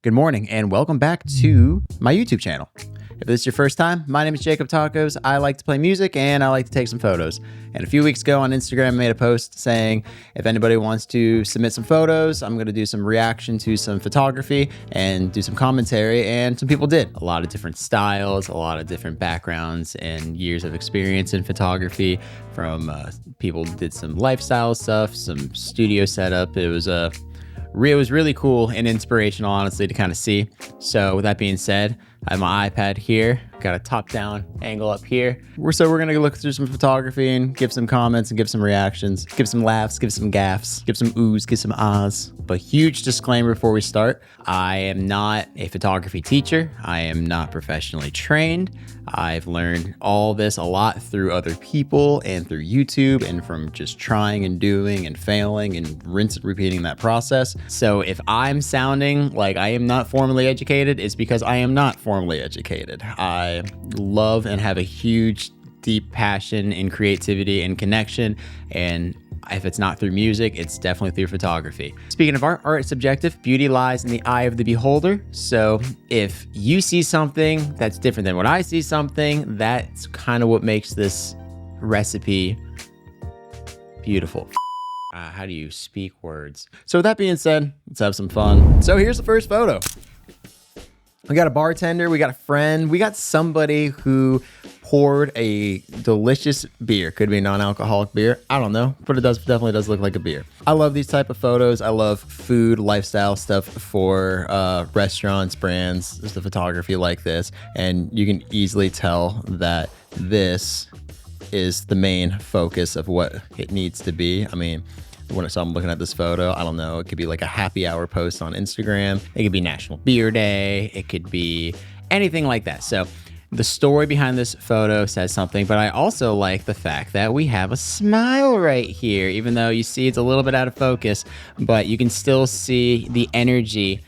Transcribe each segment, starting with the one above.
Good morning and welcome back to my YouTube channel. If this is your first time, my name is Jakob Takos. I like to play music and I like to take some photos. And a few weeks ago on Instagram, I made a post saying if anybody wants to submit some photos, I'm going to do some reaction to some photography and do some commentary. And some people did. A lot of different styles, a lot of different backgrounds and years of experience in photography. From people did some lifestyle stuff, some studio setup. It was really cool and inspirational, honestly, to kind of see. So with that being said, I have my iPad here, got a top-down angle up here. We're gonna look through some photography and give some comments and give some reactions, give some laughs, give some gaffs, give some oohs, give some ahs. But huge disclaimer before we start, I am not a photography teacher. I am not professionally trained. I've learned all this a lot through other people and through YouTube and from just trying and doing and failing and rinse and repeating that process. So if I'm sounding like I am not formally educated, it's because I am not formally educated. I love and have a huge, deep passion in creativity and connection, and if it's not through music, it's definitely through photography. Speaking of art, art is subjective. Beauty lies in the eye of the beholder. So if you see something that's different than what I see something, that's kind of what makes this recipe beautiful. How do you speak words? So with that being said, let's have some fun. So here's the first photo. We got a bartender, we got a friend, we got somebody who poured a delicious beer. Could be a non-alcoholic beer, I don't know, but it definitely does look like a beer. I love these type of photos. I love food, lifestyle stuff for restaurants, brands, the photography like this. And you can easily tell that this is the main focus of what it needs to be. I mean, so I'm looking at this photo, I don't know, it could be like a happy hour post on Instagram. It could be National Beer Day. It could be anything like that. So the story behind this photo says something, but I also like the fact that we have a smile right here, even though you see it's a little bit out of focus, but you can still see the energy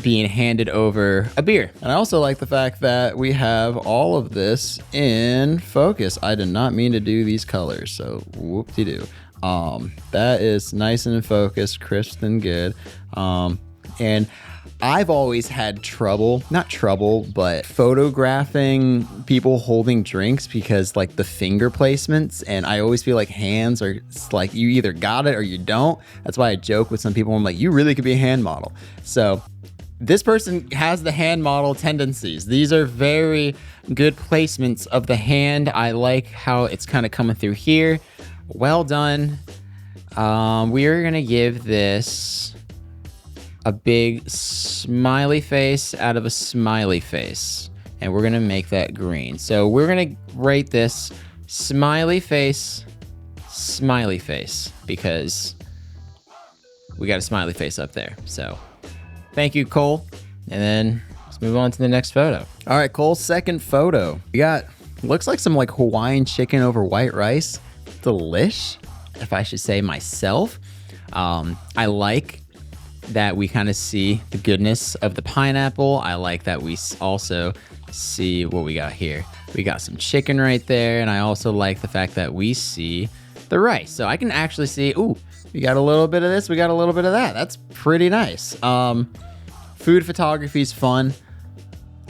being handed over a beer. And I also like the fact that we have all of this in focus. I did not mean to do these colors, so whoop-de-doo. That is nice and in focus, crisp and good. And I've always had not trouble, but photographing people holding drinks because like the finger placements, and I always feel like hands are like you either got it or you don't. That's why I joke with some people. I'm like, you really could be a hand model. So this person has the hand model tendencies. These are very good placements of the hand. I like how it's kind of coming through here. Well done. We are gonna give this a big smiley face out of a smiley face, and we're gonna make that green. So we're gonna rate this smiley face, because we got a smiley face up there. So thank you, Cole. And then let's move on to the next photo. All right, Cole, second photo. We got, looks like some like Hawaiian chicken over white rice. Delish, if I should say myself. I like that we kind of see the goodness of the pineapple. I like that we also see what we got here. We got some chicken right there, and I also like the fact that we see the rice. So I can actually see, ooh, we got a little bit of this, we got a little bit of that. That's pretty nice. Food photography is fun,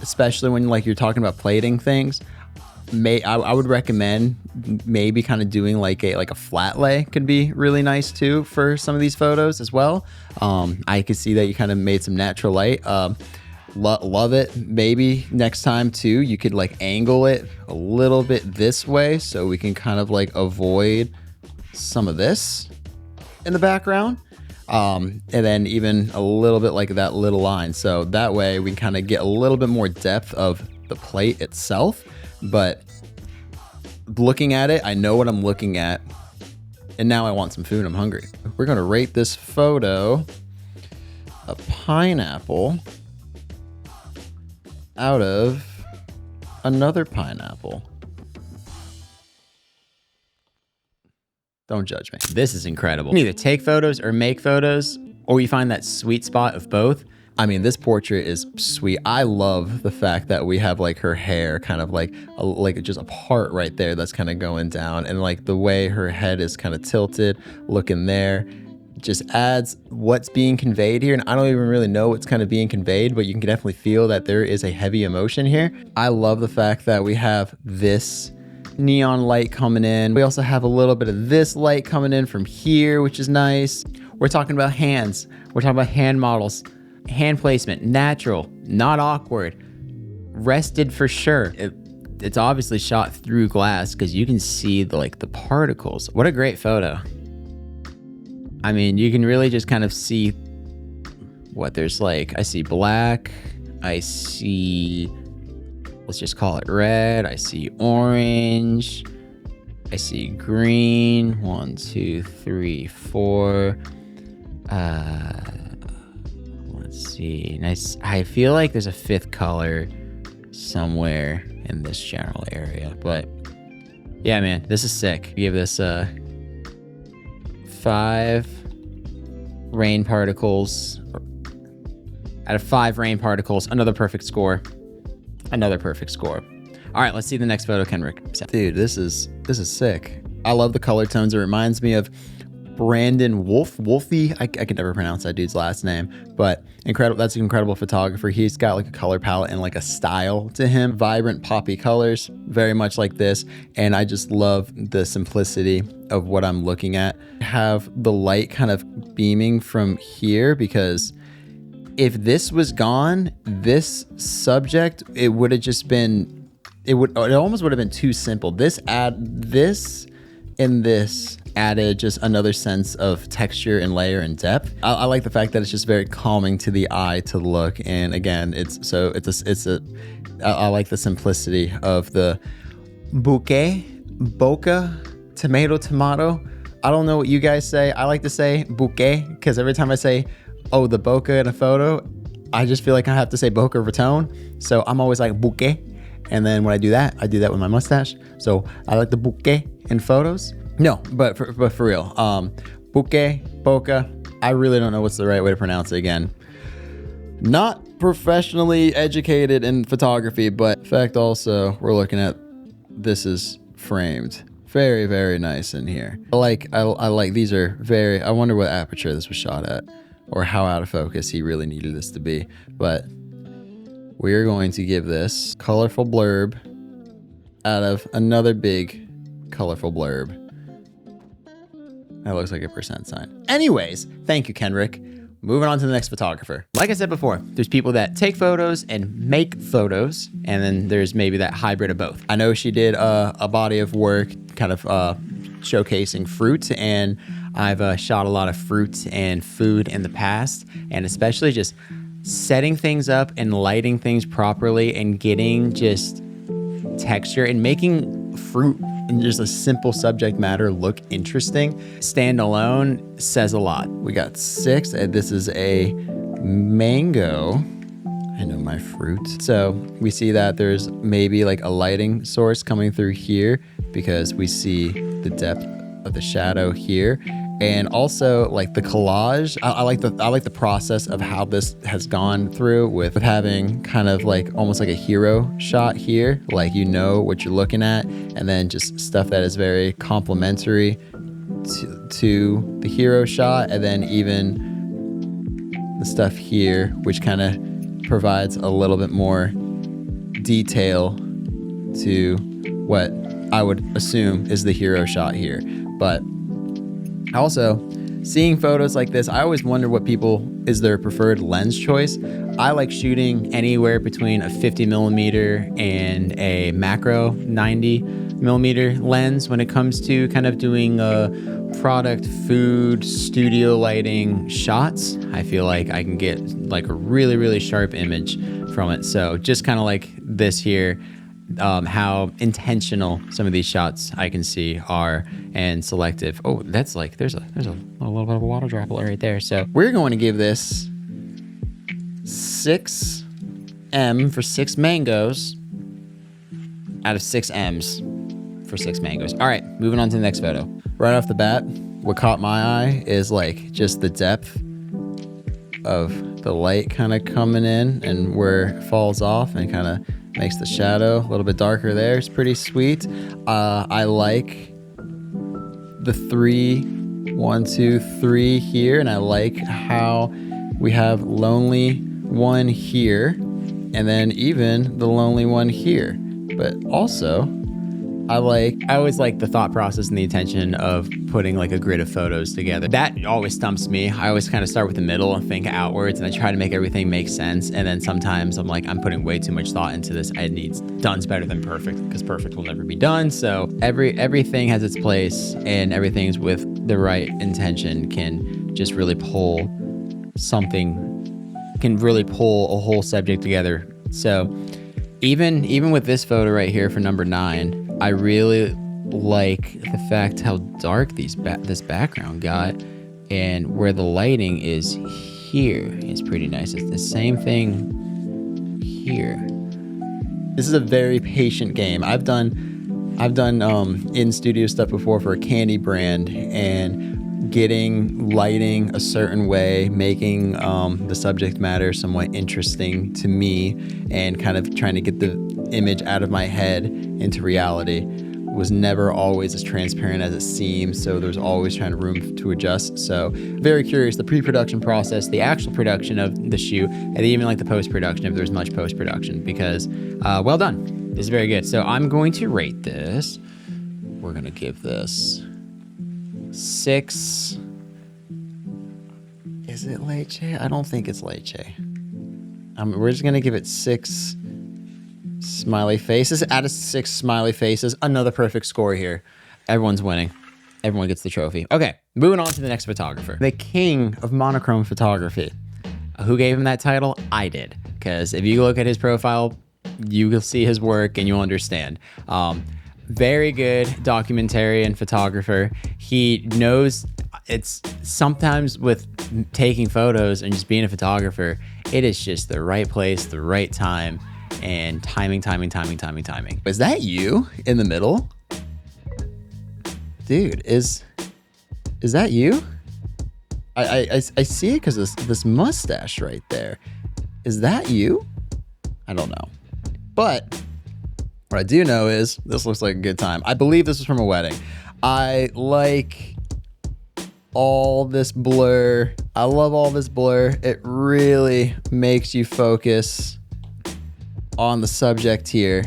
especially when like you're talking about plating things. I would recommend maybe kind of doing like a flat lay could be really nice too for some of these photos as well. I could see that you kind of made some natural light. Love it. Maybe next time too, you could like angle it a little bit this way so we can kind of like avoid some of this in the background. And then even a little bit like that little line. So that way we can kind of get a little bit more depth of the plate itself. But looking at it, I know what I'm looking at, and now I want some food. I'm hungry. We're gonna rate this photo a pineapple out of another pineapple. Don't judge me. This is incredible. You can either take photos or make photos, or you find that sweet spot of both. I mean, this portrait is sweet. I love the fact that we have like her hair kind of like just a part right there that's kind of going down, and like the way her head is kind of tilted looking there. just adds what's being conveyed here. And I don't even really know what's kind of being conveyed, but you can definitely feel that there is a heavy emotion here. I love the fact that we have this neon light coming in. We also have a little bit of this light coming in from here, which is nice. We're talking about hands. We're talking about hand models, hand placement, natural, not awkward, rested for sure. It's obviously shot through glass because you can see the particles. What a great photo. I mean, you can really just kind of see what there's like. I see black. I see, let's just call it red. I see orange. I see green. 1, 2, 3, 4. Let's see. Nice. I feel like there's a 5th color somewhere in this general area, but yeah, man, this is sick. Give this 5 rain particles. Out of 5 rain particles, another perfect score. Another perfect score. All right, let's see the next photo, Kenrick. Dude, this is sick. I love the color tones. It reminds me of Brandon Wolfie. I can never pronounce that dude's last name, but incredible. That's an incredible photographer. He's got like a color palette and like a style to him. Vibrant poppy colors, very much like this. And I just love the simplicity of what I'm looking at. Have the light kind of beaming from here, because if this was gone, this subject, it would have just been, it almost would have been too simple. This and this added just another sense of texture and layer and depth. I like the fact that it's just very calming to the eye to look. And again, I like the simplicity of the bokeh, tomato. I don't know what you guys say. I like to say bokeh because every time I say, oh, the bokeh in a photo, I just feel like I have to say Boca Raton. So I'm always like bokeh. And then when I do that with my mustache. So I like the bokeh in photos. No, but for real, bokeh, boca. I really don't know what's the right way to pronounce it again. Not professionally educated in photography, but in fact also we're looking at this is framed. Very, very nice in here. I like these are very, I wonder what aperture this was shot at or how out of focus he really needed this to be. But we're going to give this colorful blurb out of another big colorful blurb. That looks like a % sign. Anyways, thank you, Kenrick. Moving on to the next photographer. Like I said before, there's people that take photos and make photos, and then there's maybe that hybrid of both. I know she did a body of work kind of showcasing fruit, and I've shot a lot of fruit and food in the past, and especially just setting things up and lighting things properly and getting just texture and making fruit and just a simple subject matter look interesting. Standalone says a lot. We got 6. This is a mango. I know my fruit. So we see that there's maybe like a lighting source coming through here because we see the depth of the shadow here. And also like the collage, I like the process of how this has gone through with having kind of like almost like a hero shot here, like you know what you're looking at, and then just stuff that is very complementary to the hero shot, and then even the stuff here, which kind of provides a little bit more detail to what I would assume is the hero shot here. But also, seeing photos like this, I always wonder what people is their preferred lens choice. I like shooting anywhere between a 50mm and a macro 90mm lens when it comes to kind of doing product, food, studio lighting shots. I feel like I can get like a really, really sharp image from it. So just kind of like this here, how intentional some of these shots I can see are and selective. Oh, that's like there's a little bit of a water droplet right there. So we're going to give this 6M for 6 mangoes out of 6 M's for 6 mangoes. All right, moving on to the next photo. Right off the bat, what caught my eye is like just the depth of the light kind of coming in and where it falls off and kind of makes the shadow a little bit darker there. It's pretty sweet. I like the 3 1, 2, 3 here. And I like how we have lonely one here, and then even the lonely one here. But also, I always like the thought process and the intention of putting like a grid of photos together. That always stumps me. I always kind of start with the middle and think outwards, and I try to make everything make sense. And then sometimes I'm like, I'm putting way too much thought into this. I need done's better than perfect, because perfect will never be done. So everything has its place, and everything's with the right intention can just really pull a whole subject together. So even with this photo right here for number 9, I really like the fact how dark this background got, and where the lighting is here is pretty nice. It's the same thing here. This is a very patient game. I've done in studio stuff before for a candy brand, and getting lighting a certain way, making the subject matter somewhat interesting to me, and kind of trying to get the image out of my head into reality was never always as transparent as it seems. So there's always trying to room to adjust. So very curious, the pre-production process, the actual production of the shoot, and even like the post-production, if there's much post-production, because well done. This is very good. So I'm going to rate this. We're going to give this 6. Is it leche? I don't think it's leche. We're just going to give it 6 smiley faces out of 6 smiley faces. Another perfect score here. Everyone's winning. Everyone gets the trophy. Okay, moving on to the next photographer. The king of monochrome photography. Who gave him that title? I did. Because if you look at his profile, you will see his work and you'll understand. Very good documentarian photographer. He knows it's sometimes with taking photos and just being a photographer, it is just the right place, the right time, and timing. Is that you in the middle? Dude, is that you? I see it because this mustache right there. Is that you? I don't know. But what I do know is this looks like a good time. I believe this is from a wedding. I like all this blur. I love all this blur. It really makes you focus on the subject here,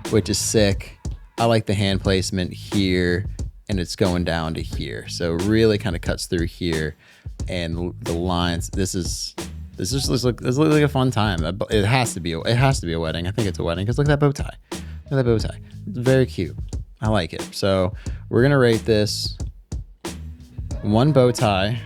which is sick. I like the hand placement here, and it's going down to here. So really kind of cuts through here, and the lines. This looks like a fun time. It has to be a wedding. I think it's a wedding because look at that bow tie. Look at that bow tie. It's very cute. I like it. So we're gonna rate this 1 bow tie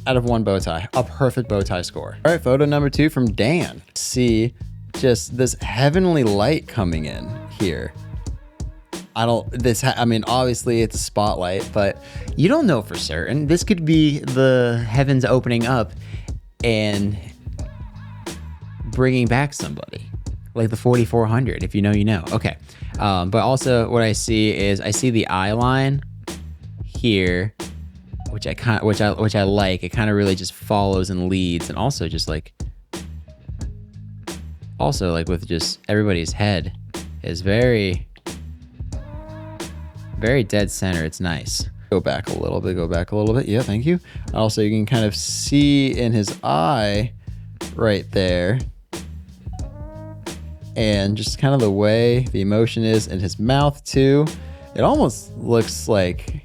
out of 1 bow tie. A perfect bow tie score. All right, photo number 2 from Dan. See just this heavenly light coming in here. Obviously it's a spotlight, but you don't know for certain. This could be the heavens opening up and bringing back somebody, like the 4400. If you know, you know. Okay, but also what I see is I see the eye line here, which I like. It kind of really just follows and leads, and also just like with just everybody's head is very dead center. It's nice. Go back a little bit. Yeah, thank you. Also, you can kind of see in his eye right there, and just kind of the way the emotion is in his mouth too. It almost looks like,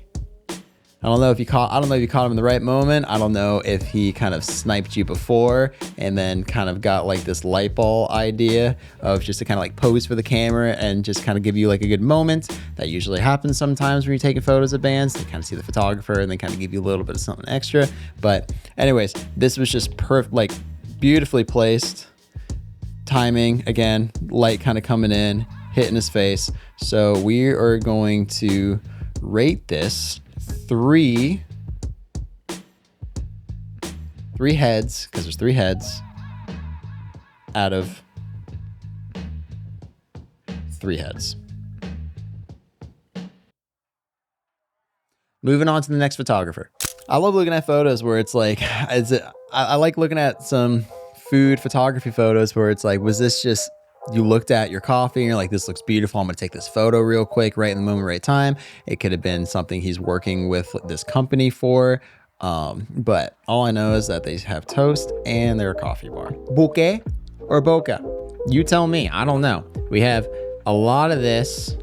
I don't know if you caught him in the right moment. I don't know if he kind of sniped you before and then kind of got like this light bulb idea of just to kind of like pose for the camera and just kind of give you like a good moment. That usually happens sometimes when you're taking photos of bands. They kind of see the photographer and they kind of give you a little bit of something extra. But anyways, this was just perfect, like beautifully placed. Timing, again, light kind of coming in, hitting his face. So we are going to rate this 3 heads, because there's 3 heads out of 3 heads. Moving on to the next photographer. I love looking at photos where it's like, I like looking at some food photography photos where it's like, was this just you looked at your coffee and you're like, this looks beautiful. I'm going to take this photo real quick, right in the moment, right time. It could have been something he's working with this company for. But all I know is that they have toast and they're a coffee bar. Bouquet or boca? You tell me. I don't know. We have a lot of this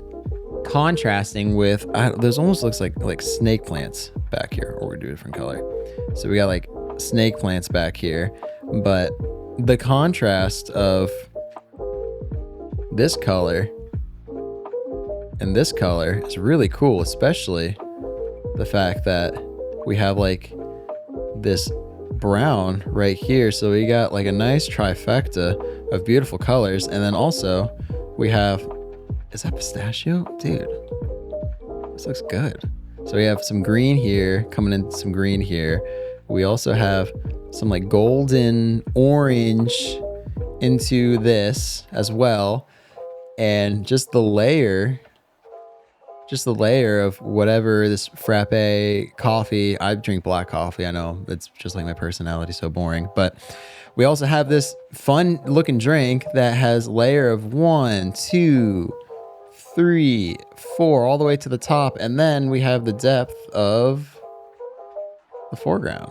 contrasting with, there's almost looks like snake plants back here, or we do a different color. So we got like snake plants back here, but the contrast of this color and this color is really cool, especially the fact that we have like this brown right here. So we got like a nice trifecta of beautiful colors. And then also we have, is that pistachio? Dude, this looks good. So we have some green here coming in, some green here. We also have some like golden orange into this as well. And just the layer of whatever this frappe coffee. I drink black coffee. I know it's just like my personality, so boring. But we also have this fun looking drink that has layer of 1, 2, 3, 4, all the way to the top. And then we have the depth of the foreground.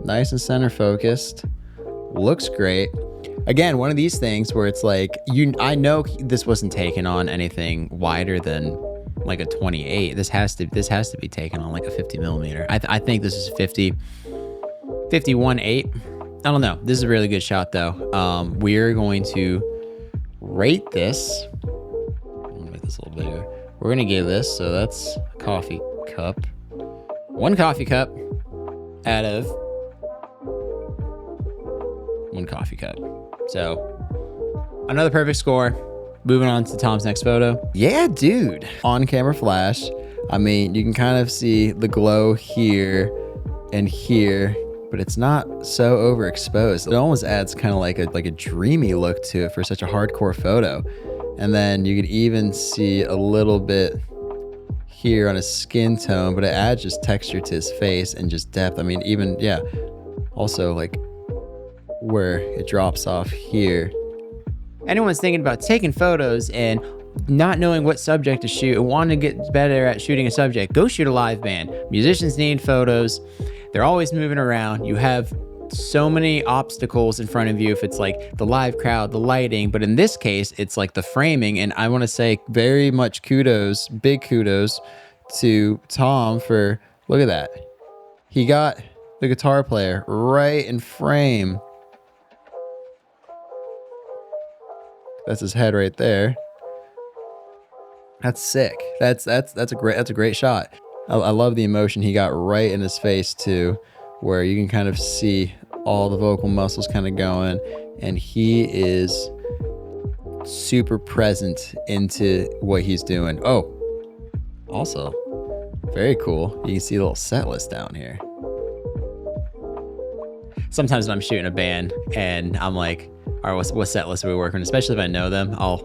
Nice and center focused. Looks great. Again, one of these things where it's like, I know this wasn't taken on anything wider than like a 28. This has to be taken on like a 50 millimeter. I think this is 51.8. I don't know. This is a really good shot though. We're going to rate this. I'm gonna make this a little bigger. We're gonna give this, so that's a coffee cup. 1 coffee cup out of 1 coffee cup. So another perfect score. Moving on to Tom's next photo. Yeah, dude. On camera flash. I mean, you can kind of see the glow here and here, but it's not so overexposed. It almost adds kind of like a dreamy look to it for such a hardcore photo. And then you could even see a little bit here on his skin tone, but it adds just texture to his face and just depth. I mean, even, yeah, also like where it drops off here. Anyone's thinking about taking photos and not knowing what subject to shoot and wanting to get better at shooting a subject, go shoot a live band. Musicians need photos. They're always moving around. You have so many obstacles in front of you if it's like the live crowd, the lighting, but in this case, it's like the framing. And I want to say very much kudos, big kudos to Tom for, look at that. He got the guitar player right in frame. That's his head right there. That's sick. That's a great shot. I love the emotion he got right in his face too, where you can kind of see all the vocal muscles kind of going, and he is super present into what he's doing. Oh, also very cool. You can see a little set list down here. Sometimes when I'm shooting a band and I'm like, all right, what set list are we working? Especially if I know them, I'll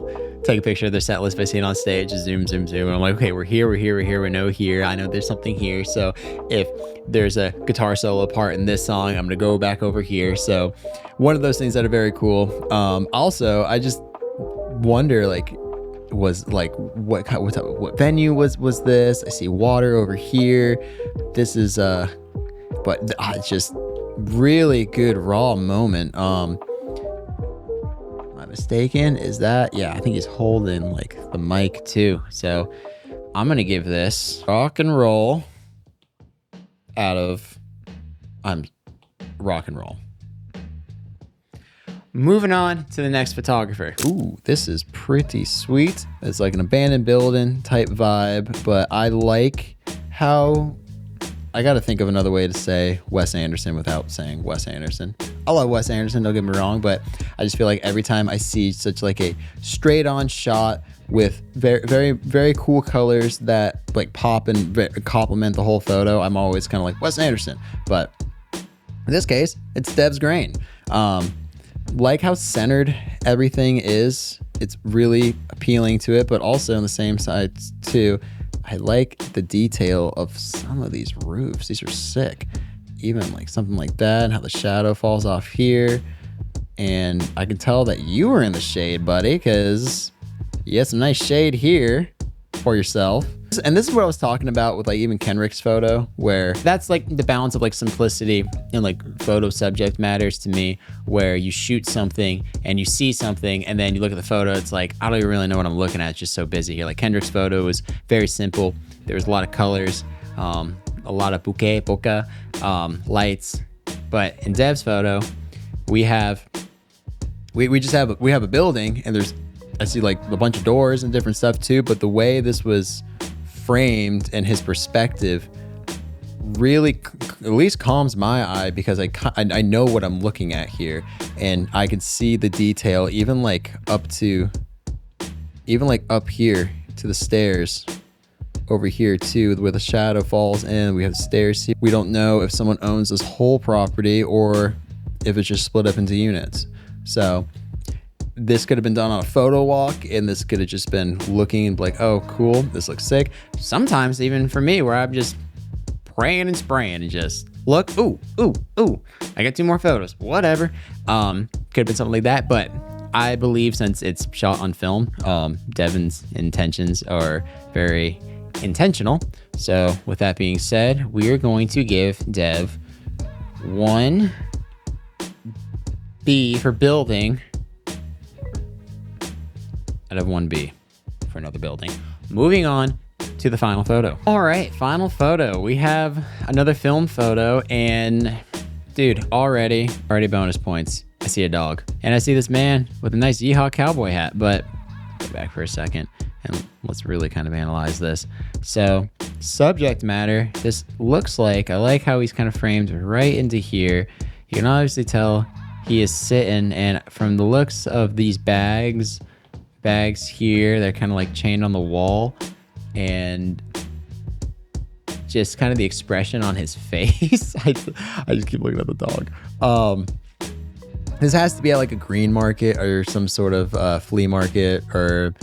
take a picture of their set list if I see it on stage, just zoom. And I'm like, okay, we're here, we know here. I know there's something here. So if there's a guitar solo part in this song, I'm gonna go back over here. So one of those things that are very cool. Also, I just wonder, like, was like what venue was this? I see water over here. This is but it's just really good raw moment. Mistaken, is that, yeah, I think he's holding like the mic too. So I'm gonna give this rock and roll out of rock and roll. Moving on to the next photographer. Ooh, this is pretty sweet. It's like an abandoned building type vibe, but I like how, I got to think of another way to say Wes Anderson without saying Wes Anderson. I love Wes Anderson, don't get me wrong, but I just feel like every time I see such like a straight on shot with very, very, very cool colors that like pop and complement the whole photo, I'm always kind of like Wes Anderson. But in this case, it's Dev's Grain. Like how centered everything is, it's really appealing to it, but also on the same side too, I like the detail of some of these roofs. These are sick. Even like something like that, and how the shadow falls off here. And I can tell that you were in the shade, buddy, because you had some nice shade here for yourself. And this is what I was talking about with like even Kenrick's photo, where that's like the balance of like simplicity and like photo subject matters to me, where you shoot something and you see something and then you look at the photo, it's like, I don't even really know what I'm looking at. It's just so busy here. Like Kendrick's photo was very simple. There was a lot of colors, a lot of bokeh, lights. But in Dev's photo, we have a building, and I see like a bunch of doors and different stuff too, but the way this was framed and his perspective really at least calms my eye, because I know what I'm looking at here, and I can see the detail even like up here to the stairs over here too, where the shadow falls in. We have stairs here. We don't know if someone owns this whole property or if it's just split up into units. So this could have been done on a photo walk, and this could have just been looking like, oh, cool, this looks sick. Sometimes even for me, where I'm just praying and spraying and just look, ooh, I got 2 more photos, whatever. Could have been something like that, but I believe since it's shot on film, Devin's intentions are very intentional. So with that being said, we are going to give Dev 1 B for building out of 1 B for another building. Moving on to the final photo. All right, final photo. We have another film photo, and dude, already bonus points. I see a dog, and I see this man with a nice Yeehaw cowboy hat. But go back for a second and let's really kind of analyze this. So subject matter, this looks like, I like how he's kind of framed right into here. You can obviously tell he is sitting, and from the looks of these bags here, they're kind of like chained on the wall, and just kind of the expression on his face. I just keep looking at the dog. This has to be at like a green market or some sort of flea market or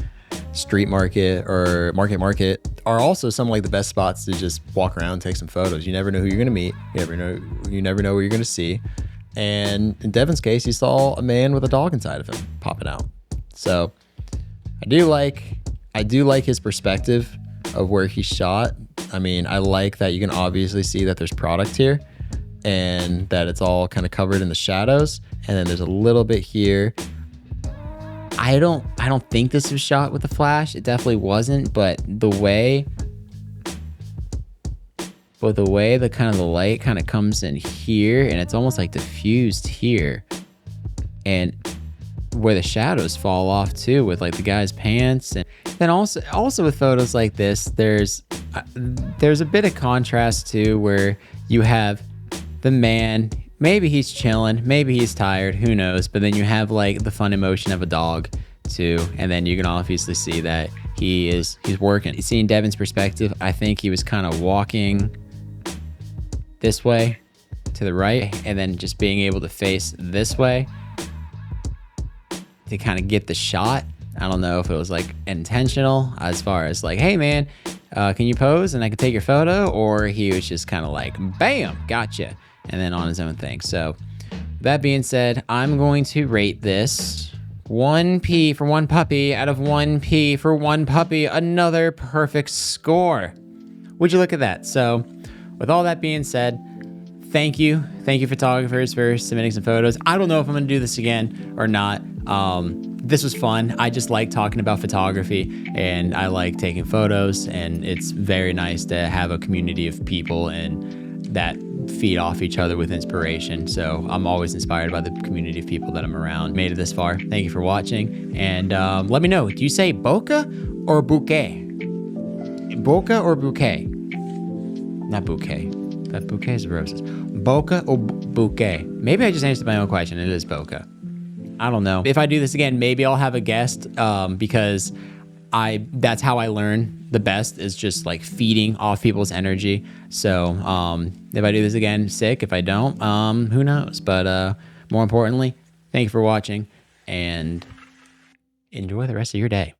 street market or market are also some of like the best spots to just walk around and take some photos. You never know who you're gonna meet. You never know what you're gonna see. And in Devin's case, he saw a man with a dog inside of him popping out. So I do like his perspective of where he shot. I mean, I like that you can obviously see that there's product here and that it's all kind of covered in the shadows. And then there's a little bit here. I don't think this was shot with a flash. It definitely wasn't, but the way the kind of the light kind of comes in here, and it's almost like diffused here, and where the shadows fall off too, with like the guy's pants. And then also with photos like this, there's a bit of contrast too, where you have the man, maybe he's chilling, maybe he's tired, who knows, but then you have like the fun emotion of a dog too, and then you can obviously see that he's working. Seeing Devin's perspective, I think he was kind of walking this way to the right, and then just being able to face this way to kind of get the shot. I don't know if it was like intentional as far as like, hey man, can you pose and I can take your photo, or he was just kind of like, bam, gotcha, and then on his own thing. So that being said, I'm going to rate this 1 P for 1 puppy out of 1 P for 1 puppy. Another perfect score. Would you look at that? So with all that being said, thank you photographers for submitting some photos. I don't know if I'm gonna do this again or not. This was fun. I just like talking about photography, and I like taking photos, and it's very nice to have a community of people and that feed off each other with inspiration. So I'm always inspired by the community of people that I'm around. Made it this far. Thank you for watching, and let me know, do you say bokeh or bouquet? Bokeh or bouquet? Not bouquet. That bouquet is roses. Bokeh or bouquet? Maybe I just answered my own question. It is bokeh. I don't know. If I do this again, maybe I'll have a guest, because that's how I learn the best, is just like feeding off people's energy. So if I do this again, sick. If I don't, who knows? But more importantly, thank you for watching, and enjoy the rest of your day.